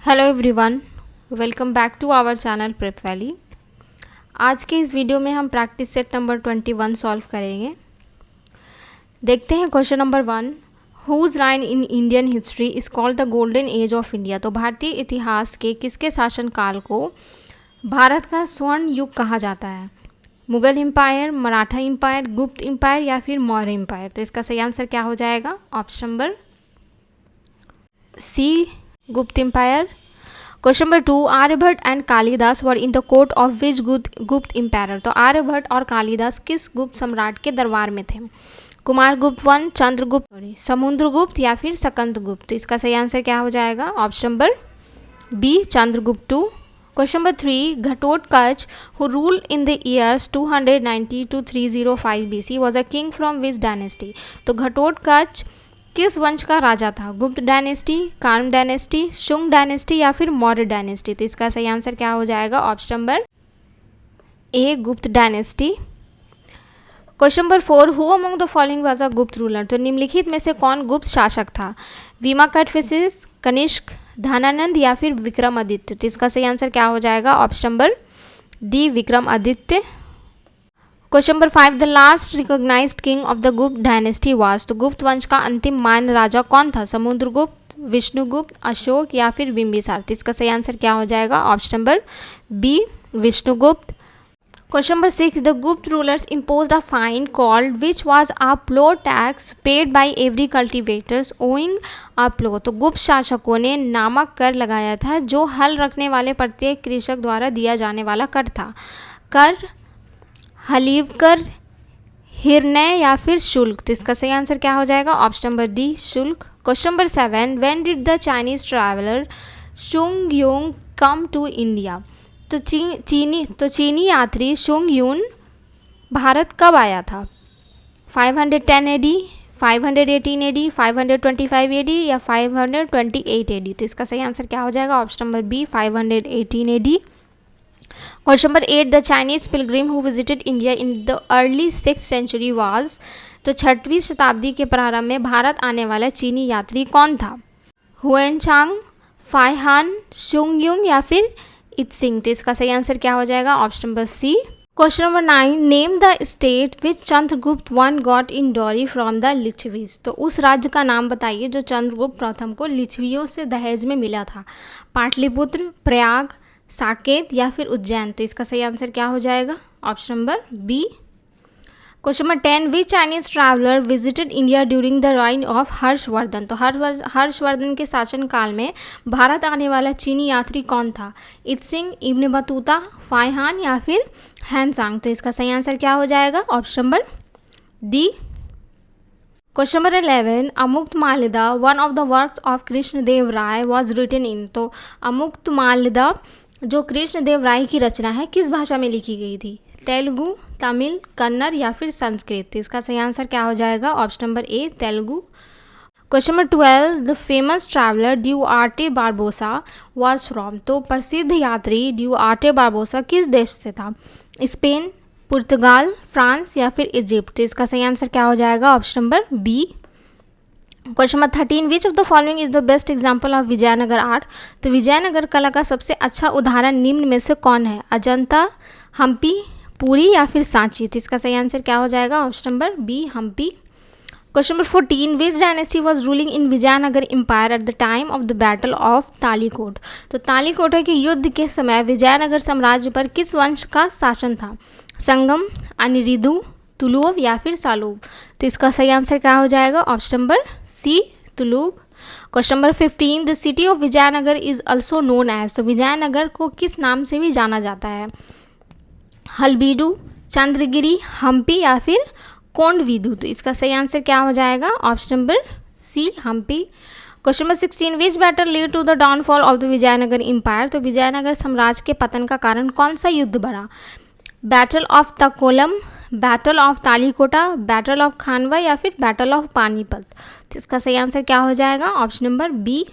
Hello everyone, welcome back to our channel Prep Valley. आज के इस वीडियो में हम प्रैक्टिस सेट नंबर 21 सॉल्व करेंगे। देखते हैं question number 1। Whose reign in Indian history is called the golden age of India. तो भारतीय इतिहास के किसके शासनकाल को भारत का स्वर्ण युग कहा जाता है? मुगल एम्पायर, मराठा एम्पायर, गुप्त एम्पायर या फिर मौर्य एम्पायर। तो इसका सही आंसर क्या हो जाएगा? Option number C, Gupta empire. Question number 2, Aryabhata and Kalidasa were in the court of which Gupta empire. तो आर्यभट्ट और कालिदास किस गुप्त सम्राट के दरबार में थे? कुमारगुप्त 1, चंद्रगुप्त, समुद्रगुप्त या फिर सकंदगुप्त। तो इसका सही आंसर क्या हो जाएगा? Option number B, Chandragupta 2। क्वेश्चन नंबर 3, Ghatotkacha who rule in the years 290 to 305 BC was a king from which dynasty. तो घटोत्कच किस वंश का राजा था? गुप्त डायनेस्टी, कार्म डायनेस्टी, शुंग डायनेस्टी या फिर मौर्य डायनेस्टी। तो इसका सही आंसर क्या हो जाएगा? ऑप्शन नंबर ए, गुप्त dynasty. Question number 4, who among the following was a गुप्त रूलर। तो निम्नलिखित में से कौन गुप्त शासक था? वीमाकटफिसिस, कनिष्क, धनानंद या फिर विक्रमादित्य। तो इसका सही आंसर क्या हो जाएगा? Option number D, Vikramaditya. Question number 5, the last recognised king of the Gupta dynasty was. तो गुप्त वंश का अंतिम मान्य राजा कौन था? समुद्रगुप्त, विष्णुगुप्त, अशोक या फिर बिंबिसार। तो इसका सही आंसर क्या हो जाएगा? Option number B, Vishnugupta. Question number 6, the Gupta rulers imposed a fine called which was a plough tax paid by every cultivators owing a plough। तो गुप्त शासकों ने नामक कर लगाया था जो हल रखने वाले प्रत्येक कृषक द्वारा दिया जाने वाला कर था। कर, हलीव कर, हिरण्य या फिर शुल्क। तो इसका सही आंसर क्या हो जाएगा? ऑप्शन नंबर डी, शुल्क। Question number 7, when did the Chinese traveller Sung Yun come to India. तो चीनी यात्री शुंग यून भारत कब आया था? 510 AD, 518 AD, 525 AD या 528 AD। तो इसका सही आंसर क्या हो जाएगा? Option number B, 518 AD। Question number 8, the Chinese pilgrim who visited India in the early 6th century was. तो 6वीं शताब्दी के प्रारंभ में भारत आने वाला चीनी यात्री कौन था? हुएनचांग, फाइहान, शुंगयुंग या फिर इत्सिंग। तो इसका सही आंसर क्या हो जाएगा? Option number C. Question number 9, name the state which Chandragupta one got in dowry from the Licchavis. तो उस राज्य का नाम बताइए जो चंद्रगुप्त प्रथम को लिच्छवियों से दहेज में मिला था। पाटलिपुत्र, प्रयाग, साकेत या फिर उज्जैन। तो इसका सही आंसर क्या हो जाएगा? Option number B. Question number 10, which Chinese traveller visited India during the reign of Harshavardhana. तो हर्षवर्धन के शासनकाल में भारत आने वाला चीनी यात्री कौन था? इत्सिंग, इब्न बतूता, फाइहान या फिर हैंसांग। तो इसका सही आंसर क्या हो जाएगा? Option number D. Question number 11, Amuktamalyada one of the works of Krishnadeva Raya was written in. तो अमुक्तमाल्यदा जो कृष्णदेव राय की रचना है किस भाषा में लिखी गई थी? तेलुगु, तमिल, कन्नड़ या फिर संस्कृत। तो इसका सही आंसर क्या हो जाएगा? Option number A, Telugu. Question number 12, the famous traveller Duarte Barbosa was from. तो प्रसिद्ध यात्री ड्यूआर्टे बारबोसा किस देश से था? स्पेन, पुर्तगाल, फ्रांस या फिर इजिप्ट। तो इसका सही आंसर क्या हो जाएगा? Option number B. Question number 13, which of the following is the best example of Vijayanagara art. तो विजयनगर कला का सबसे अच्छा उदाहरण निम्न में से कौन है? अजंता, हम्पी, पुरी या फिर सांची। तो इसका सही आंसर क्या हो जाएगा? Option number B, Hampi. Question number 14, which dynasty was ruling in Vijayanagara empire at the time of the battle of Talikota. तो तालीकोट के युद्ध के समय विजयनगर साम्राज्य पर किस वंश का शासन था? संगम, अनिरुद्ध, तुलुव या फिर सालुव। तो इसका सही आंसर क्या हो जाएगा? Option number C, Tuluva. Question number 15, the city of Vijayanagara is also known as. तो विजयनगर को किस नाम से भी जाना जाता है? हलबीडु, चंद्रगिरी, हम्पी या फिर कोंडविदु। तो इसका सही आंसर क्या हो जाएगा? Option number C, Hampi. Question number 16, which battle lead to the downfall of the Vijayanagara empire. तो विजयनगर साम्राज्य के पतन का कारण कौन सा युद्ध बना? Battle of Takkolam, battle of Talikota, battle of Khanwa या फिर बैटल ऑफ पानीपत। तो इसका सही आंसर क्या हो जाएगा? Option number B.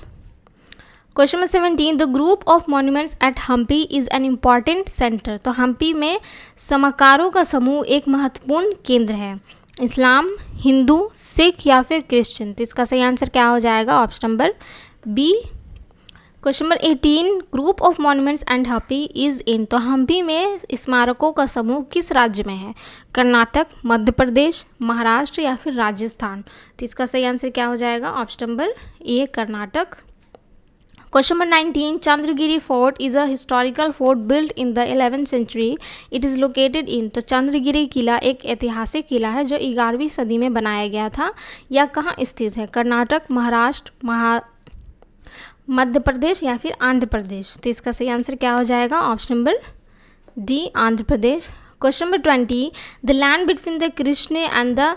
Question number 17, the group of monuments at Hampi is an important centre. तो हम्पी में समाकारों का समूह एक महत्वपूर्ण केंद्र है। इस्लाम, हिंदू, सिख या फिर क्रिश्चियन। तो इसका सही आंसर क्या हो जाएगा? Option number B. Question number 18, group of monuments and Hampi is in. तो हम्पी में स्मारकों का समूह किस राज्य में है? कर्नाटक, मध्य प्रदेश, महाराष्ट्र या फिर राजस्थान। तो इसका सही आंसर क्या हो जाएगा? Option number A, Karnataka. Question number 19, Chandragiri fort is a historical fort built in the 11th century, it is located in. तो चंद्रगिरी किला एक ऐतिहासिक किला है जो 11वीं सदी में बनाया गया था। यह कहाँ स्थित है? कर्नाटक, महाराष्ट्र, मध्य प्रदेश या फिर आंध्र प्रदेश। तो इसका सही आंसर क्या हो जाएगा? Option number D, Andhra Pradesh. Question number 20, the land between the Krishna and the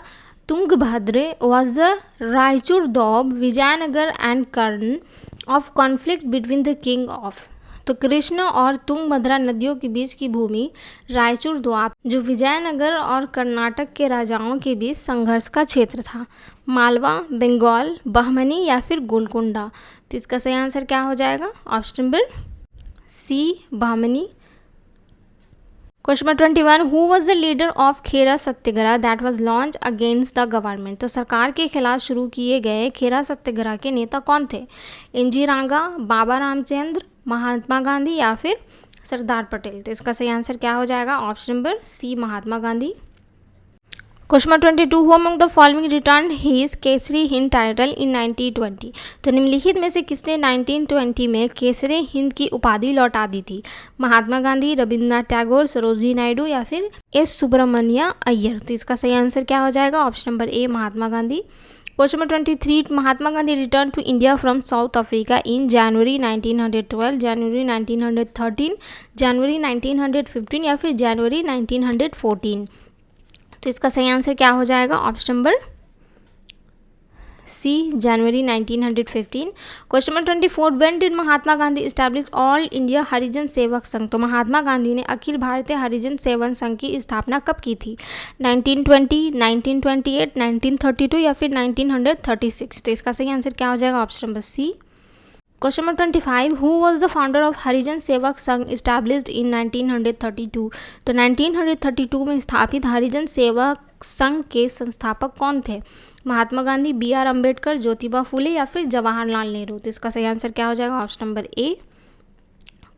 Tungabhadra was the Raichur Doab, Vijayanagar and कर्ण of conflict between the king of. तो कृष्ण और तुंगभद्रा नदियों के बीच की भूमि रायचूर दोआब जो विजयनगर और कर्नाटक के राजाओं के बीच संघर्ष का क्षेत्र था। मालवा, बंगाल, बहमनी या फिर गोलकुंडा। तो इसका सही आंसर क्या हो जाएगा? Option number C, Bahmani. Question number 21, who was the leader of Kheda Satyagraha that was launch against the government. तो सरकार के खिलाफ शुरू किए गए खेरा सत्याग्रह के नेता कौन थे? एनजी रंगा, बाबा रामचंद्र, महात्मा गांधी या फिर सरदार पटेल। तो इसका सही आंसर क्या हो जाएगा? Option number C, Mahatma Gandhi. Question number 22, who among the following return his Kesari Hind title in 1920। तो निम्नलिखित में से किसने 1920 में केसरी हिंद की उपाधि लौटा दी थी? महात्मा गांधी, रविंद्रनाथ टैगोर, सरोजिनी नायडू या फिर एस सुब्रमण्य अय्यर। तो इसका सही आंसर क्या हो जाएगा? Option number A, Mahatma Gandhi. Question number 23, Mahatma Gandhi return to India from South Africa in January 1912, January 1913, January 1915 या फिर जनवरी 1914। तो इसका सही आंसर क्या हो जाएगा? Option number C, January 1915। Question number 24, when did Mahatma Gandhi establish All India Harijan Sevak Sangh. तो महात्मा गांधी ने अखिल भारतीय हरिजन सेवक संघ की स्थापना कब की थी? 1920, 1928, 1932 या फिर 1936। तो इसका सही आंसर क्या हो जाएगा? Option number C. Question number 25, who was the founder of Harijan Sevak Sangh established in 1932। तो 1932 में स्थापित हरिजन सेवक संघ के संस्थापक कौन थे? महात्मा गांधी, बी आर अम्बेडकर, ज्योतिबा फुले या फिर जवाहरलाल नेहरू। तो इसका सही आंसर क्या हो जाएगा? Option number A.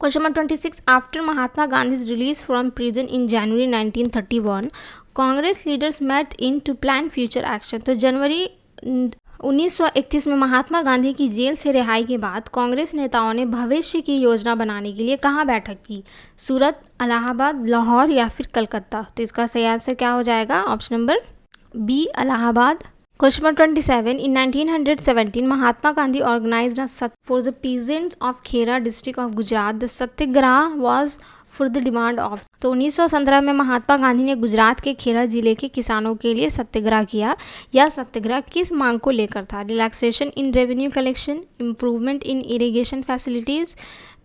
Question number 26, after Mahatma Gandhi's release from prison in January 1931, Congress leaders met in to plan future action. तो जनवरी 1931 में महात्मा गांधी की जेल से रिहाई के बाद कांग्रेस नेताओं ने भविष्य की योजना बनाने के लिए कहाँ बैठक की? सूरत, इलाहाबाद, लाहौर या फिर कलकत्ता। तो इसका सही आंसर क्या हो जाएगा? Option number B, Allahabad. Question number 27, in 1917 Mahatma Gandhi organised for the peasants of Kheda district of Gujarat the Satyagraha was for the demand of. तो 1917 में महात्मा गांधी ने गुजरात के खेरा जिले के किसानों के लिए सत्याग्रह किया। यह सत्याग्रह किस मांग को लेकर था? Relaxation in revenue collection, improvement in irrigation facilities,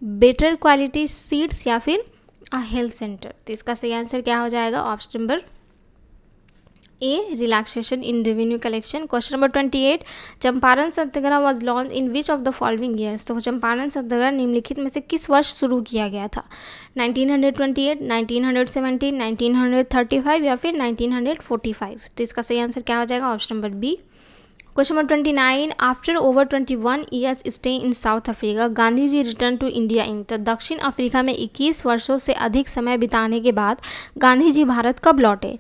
better quality seeds या फिर अ हेल्थ सेंटर। तो इसका सही आंसर क्या हो जाएगा? Option number A, relaxation in revenue collection. Question number 28, Champaran Satyagraha was launch in which of the following years. तो चंपारण सत्याग्रह निम्नलिखित में से किस वर्ष शुरू किया गया था? 1928, 1917, 1935 या फिर 1945। तो इसका सही आंसर क्या हो जाएगा? Option number B. Question number 29, after over 21 years stay in South Africa Gandhi ji return to India in. तो दक्षिण अफ्रीका में 21 वर्षों से अधिक समय बिताने के बाद गांधी जी भारत कब लौटे?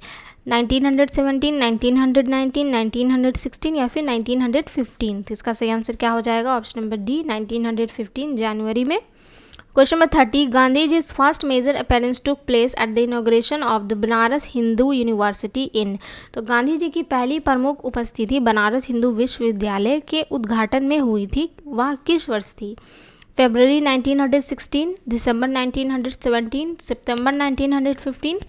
1917, 1919, 1916 या फिर 1915। तो इसका सही आंसर क्या हो जाएगा? ऑप्शन नंबर डी, 1915, जनवरी में। क्वेश्चन नंबर 30, गांधी जी's first major appearance took place at the inauguration of the Banaras Hindu University in. तो गांधी जी की पहली प्रमुख उपस्थिति बनारस हिंदू विश्वविद्यालय के उद्घाटन में हुई थी। वह किस वर्ष थी? फरवरी 1916, दिसंबर 1917, सितंबर 1915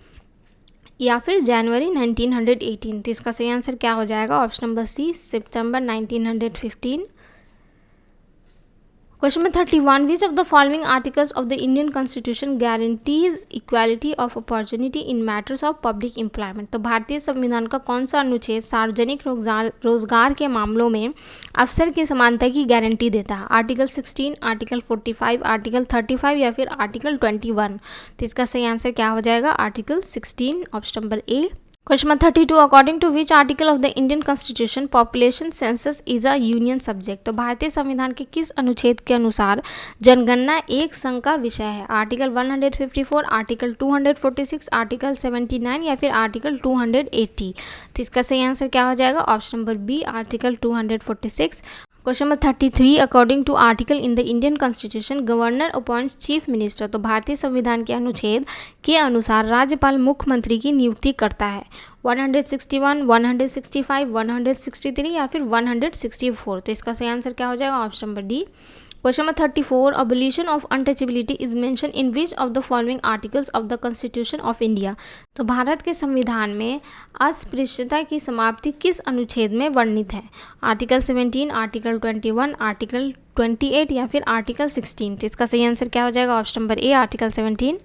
या फिर जनवरी 1918। तो इसका सही आंसर क्या हो जाएगा? Option number C, September 1915। Question number 31, which of the following articles of the Indian constitution guarantees equality of opportunity in matters of public employment. तो भारतीय संविधान का कौन सा अनुच्छेद सार्वजनिक रोजगार के मामलों में अवसर की समानता की गारंटी देता है? आर्टिकल 16, आर्टिकल 45, आर्टिकल 35 या फिर आर्टिकल 21। तो इसका सही आंसर क्या हो जाएगा? Article 16, option number A. Question number 32 according to which article of the Indian constitution population census is a union subject. तो भारतीय संविधान के किस अनुच्छेद के अनुसार जनगणना एक संघ का विषय है? आर्टिकल 154, आर्टिकल 246, आर्टिकल 79 या फिर आर्टिकल 280। तो इसका सही आंसर क्या हो जाएगा? Option number B, article 246। Question number 33 according to article in the Indian constitution governor appoints chief minister. तो भारतीय संविधान के अनुच्छेद के अनुसार राज्यपाल मुख्यमंत्री की नियुक्ति करता है। 161, 165, 163 या फिर 164। तो इसका सही आंसर क्या हो जाएगा? Option number D. Question number 34 abolition of untouchability is mention in which of the following articles of the constitution of India. तो भारत के संविधान में अस्पृश्यता की समाप्ति किस अनुच्छेद में वर्णित है? आर्टिकल 17, आर्टिकल 21, आर्टिकल 28 या फिर आर्टिकल 16। तो इसका सही आंसर क्या हो जाएगा? Option number A, article 17।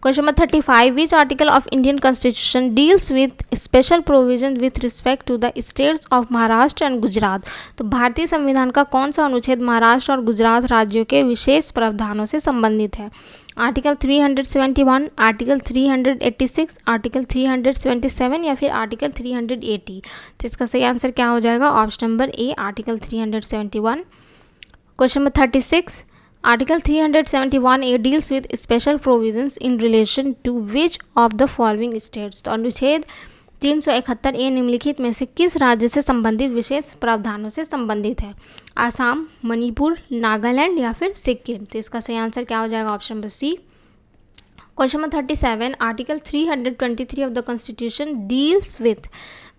Question number 35 which article of Indian constitution deals with special provision with respect to the states of Maharashtra and Gujarat. तो भारतीय संविधान का कौन सा अनुच्छेद महाराष्ट्र और गुजरात राज्यों के विशेष प्रावधानों से संबंधित है? आर्टिकल 371, आर्टिकल 386, आर्टिकल 377 या फिर आर्टिकल 380। तो इसका सही आंसर क्या हो जाएगा? Option number A, article 371। Question number 36 article 371A deals with special provisions in relation to which of the following states. तो अनुच्छेद 371A निम्नलिखित में से किस राज्य से संबंधित विशेष प्रावधानों से संबंधित है? आसाम, मणिपुर, नागालैंड या फिर सिक्किम। तो इसका सही आंसर क्या हो जाएगा? Option number C. Question number 37 article 323 of the constitution deals with.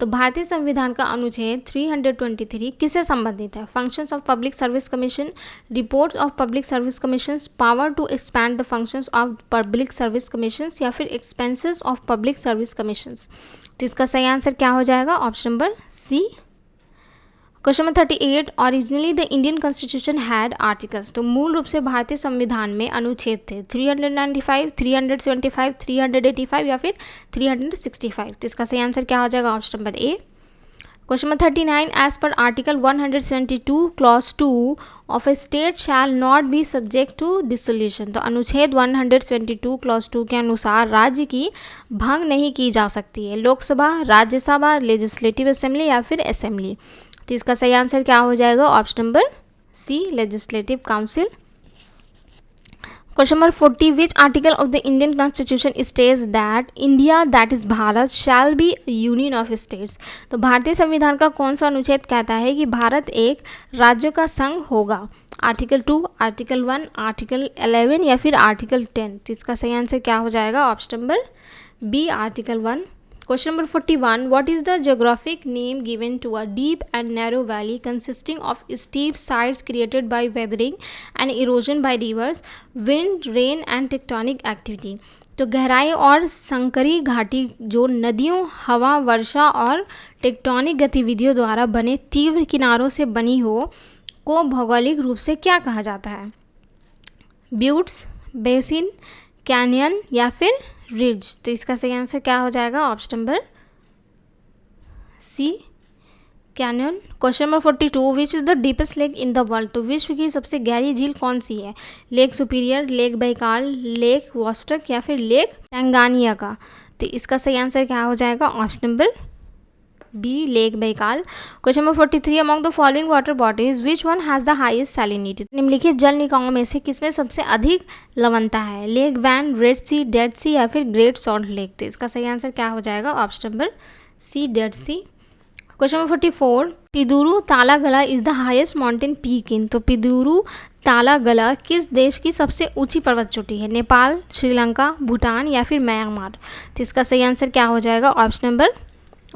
तो भारतीय संविधान का अनुच्छेद 323 किससे संबंधित है? Functions of public service commission, reports of public service commissions, power to expand the functions of public service commissions या फिर expenses of public service commissions. तो इसका सही आंसर क्या हो जाएगा? Option number C. Question number 38 originally the Indian constitution had articles. तो मूल रूप से भारतीय संविधान में अनुच्छेद थे 395, 375, 385 या फिर 365। तो इसका सही आंसर क्या हो जाएगा? Option number A. Question number 39 as per article 172 clause 2 of a state shall not be subject to dissolution. तो अनुच्छेद 172 क्लॉज 2 के अनुसार राज्य की भंग नहीं की जा सकती है लोकसभा, राज्यसभा, लेजिस्लेटिव असेंबली या फिर असेंबली। तो इसका सही आंसर क्या हो जाएगा? Option number C, legislative council. Question number 40 which article of the Indian constitution states that India that is Bharat shall be union of states. तो भारतीय संविधान का कौन सा अनुच्छेद कहता है कि भारत एक राज्यों का संघ होगा? आर्टिकल 2, आर्टिकल 1, आर्टिकल 11 या फिर आर्टिकल 10। तो इसका सही आंसर क्या हो जाएगा? Option number B, article 1। Question number 41 what is the geographic name given to a deep and narrow valley consisting of steep sides created by weathering and erosion by rivers, wind, rain and tectonic activity। तो गहराई और संकरी घाटी जो नदियों, हवा, वर्षा और tectonic गतिविधियों द्वारा बने तीव्र किनारों से बनी हो को भौगोलिक रूप से क्या कहा जाता है? ब्यूट्स, बेसिन, कैनियन या फिर रिज। तो इसका सही आंसर क्या हो जाएगा? Option number C, canyon. Question number 42 which is the deepest lake in the world. तो विश्व की सबसे गहरी झील कौन सी है? Lake Superior, Lake Baikal, Lake Vostok या फिर लेक टैंगानिया का। तो इसका सही आंसर क्या हो जाएगा? Option number B, lake Baikal. Question number 43 among the following water bodies which one has the highest salinity. निम्नलिखित जल निकायों में से किसमें सबसे अधिक लवणता है? लेक वैन, रेड सी, डेड सी या फिर ग्रेट सॉल्ट लेक। तो इसका सही आंसर क्या हो जाएगा? Option number C, Dead Sea. Question number 44 Pidurutalagala is the highest mountain peak in. तो पिदुरु तालागला किस देश की सबसे ऊंची पर्वत चोटी है? नेपाल, श्रीलंका, भूटान या फिर म्यांमार। तो इसका सही आंसर क्या हो जाएगा? Option number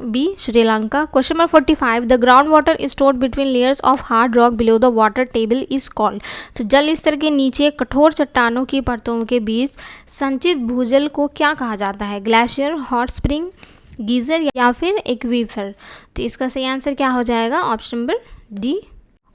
B, Sri Lanka. Question number 45 the ground water stored between layers of hard rock below the water table is called. तो जल स्तर के नीचे कठोर चट्टानों की परतों के बीच संचित भूजल को क्या कहा जाता है? ग्लेशियर, हॉट स्प्रिंग, गीजर या फिर एक्वीफर। तो इसका सही आंसर क्या हो जाएगा? Option number D.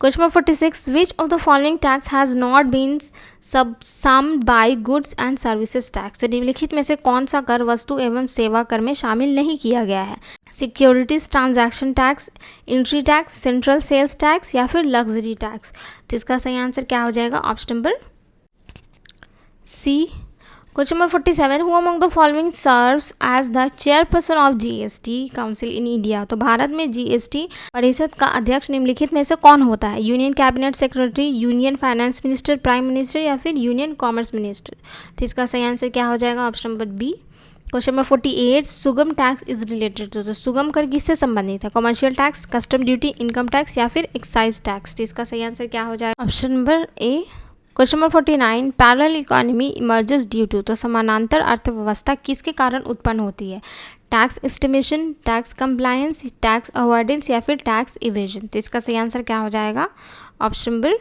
Question number 46 which of the following tax has not been subsumed by goods and services tax. तो निम्नलिखित में से कौन सा कर वस्तु एवं सेवा कर में शामिल नहीं किया गया है? Securities transaction tax, entry tax, central sales tax या फिर लग्जरी टैक्स। तो इसका सही आंसर क्या हो जाएगा? Option number C. Question number 47, who among the following serves as the chairperson of GST council in India. तो भारत में जीएसटी परिषद का अध्यक्ष निम्नलिखित में से कौन होता है? Union cabinet secretary, union finance minister, prime minister या फिर यूनियन कॉमर्स मिनिस्टर। तो इसका सही आंसर क्या हो जाएगा? Option number B. Question number 48, Sugam tax is related to. तो सुगम कर किससे संबंधित है? Commercial tax, custom duty, income tax या फिर एक्साइज टैक्स। तो इसका सही आंसर क्या हो जाएगा? Option number A. Question number 49, parallel economy emerges due to. तो समानांतर अर्थव्यवस्था किसके कारण उत्पन्न होती है? Tax estimation, tax compliance, tax avoidance या फिर टैक्स इवेजन। तो इसका सही आंसर क्या हो जाएगा? Option number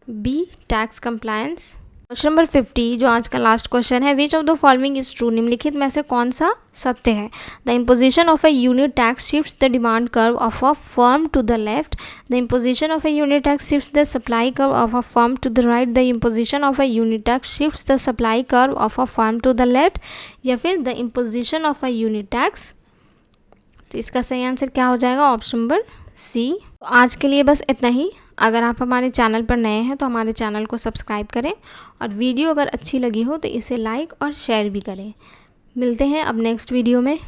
B, tax compliance. Question number 50, जो आज का लास्ट क्वेश्चन है, which of the following is true. निम्नलिखित में से कौन सा सत्य है? The imposition of a unit tax shifts the demand curve of a firm to the left. The imposition of a unit tax shifts the supply curve of a firm to the right. The imposition of a unit tax shifts the supply curve of a firm to the left या फिर the imposition of a unit tax. तो इसका सही answer क्या हो जाएगा? Option number C. तो आज के लिए बस इतना ही। अगर आप हमारे चैनल पर नए हैं तो हमारे चैनल को सब्सक्राइब करें और वीडियो अगर अच्छी लगी हो तो इसे लाइक और शेयर भी करें। मिलते हैं अब नेक्स्ट वीडियो में।